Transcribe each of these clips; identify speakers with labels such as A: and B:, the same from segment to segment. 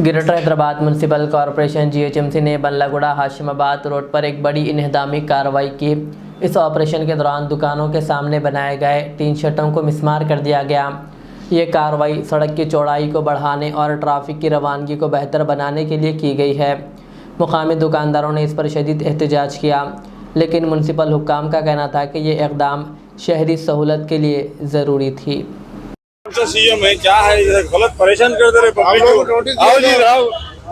A: Greater Hyderabad municipal corporation GHMC ने Ballaguda Hashimabad road पर एक बड़ी इन्हदामी कार्रवाई की। इस ऑपरेशन के दौरान दुकानों के सामने बनाए गए टीन शटों को मिस्मार कर दिया गया। ये कार्रवाई सड़क की चौड़ाई को बढ़ाने और ट्रैफिक की रवानगी को बेहतर बनाने के लिए की गई है। मुकामी दुकानदारों ने इस पर शदीद एहतजाज किया, लेकिन म्यूनसिपल हुक्काम का कहना था कि ये इक़दाम शहरी सहूलत के लिए ज़रूरी थी।
B: सीएम है क्या है, गलत परेशान कर दे रहे पब्लिक को।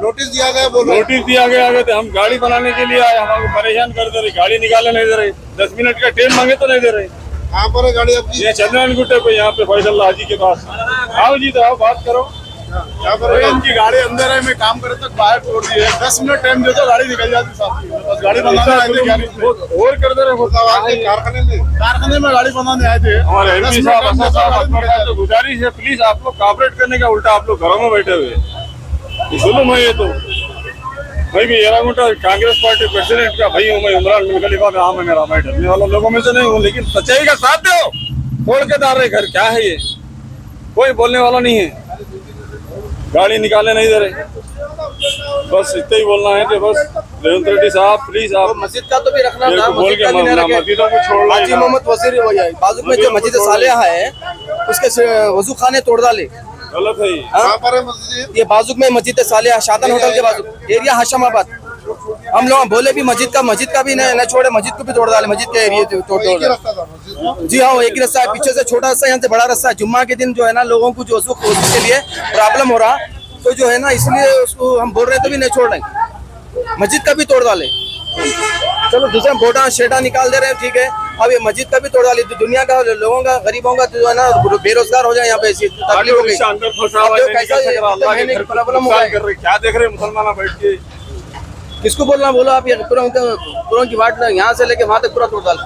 C: नोटिस दिया गया, बोलो
B: नोटिस दिया गया तो हम गाड़ी बनाने के लिए आए, हमको परेशान कर दे रहे, गाड़ी निकालने नहीं दे रहे, 10 मिनट का टाइम मांगे तो नहीं दे रहे।
C: कहाँ पर है गाड़ी आपकी?
B: ये चंद्रन गुट्टे पे, यहाँ पे फैसल हाजी के पास। आओ जी, तो आओ बात करो।
C: यहाँ पर इनकी गाड़ी अंदर है, मैं काम करे तक बाहर छोड़ दी है, 10 मिनट टाइम दे दो, गाड़ी निकल जाती साथ ही। बस गाड़ी बनाने आए थे,
B: और कर दे रहे
C: कारखाने में गाड़ी बनाने आए थे।
B: हमारे एमपी साहब तो गुजारिश है, प्लीज आप लोग कॉपरेट करने का, उल्टा आप लोग घरों में बैठे हुए जुल्म है ये तो। भाई भी येरागुंटा कांग्रेस पार्टी प्रेसिडेंट का भाई हूँ मैं, इमरान बिन खलीफा का नाम है मेरा। मैं डरने वाला लोगों में से नहीं हूँ, लेकिन सच्चाई का साथ दो। तोड़ के डाल रहे घर, क्या है ये? कोई बोलने वाला नहीं है, गाड़ी निकालने नहीं दे रहे। बस इतना ही बोलना है कि बस रेवंत रेड्डी साहब प्लीज आप
D: मस्जिद का तो भी रखना था,
B: बोल के मस्जिदों को छोड़
D: हाजी मोहम्मद वजीर हो जाए। बाजू में जो मस्जिद सालिहा है उसके वजू खाने तोड़ डाले,
B: गलत है।
C: कहाँ पर है मस्जिद?
D: ये बाजू में मस्जिद सालिहा शादन होटल के बाजू एरिया हाशिमाबाद। हम लोग बोले भी मस्जिद का भी न छोड़े, मस्जिद को भी तोड़ डाले, मस्जिद के एरिया तोड़ डाले। जी हाँ, एक ही रास्ता है, पीछे से छोटा रास्ता, यहाँ से बड़ा रास्ता है। जुम्मा के दिन जो है ना लोगों को जो के लिए प्रॉब्लम हो रहा, तो जो है ना इसलिए उसको हम बोल रहे तो भी नहीं छोड़ रहे, मस्जिद का भी तोड़ डाले। चलो दूसरा बोटा शेटा निकाल दे रहे हैं, ठीक है, अब ये मस्जिद का भी तोड़ डाले। दुनिया का लोगों का, गरीबों का जो है ना बेरोजगार हो जाए, यहाँ पे तकलीफ हो गई। प्रॉब्लम हो गया,
B: क्या देख रहे मुसलमान बैठ के?
D: किसको बोलना बोलो आप? ये पूरा की वाट यहाँ से लेके वहां तक पूरा तोड़ डाल।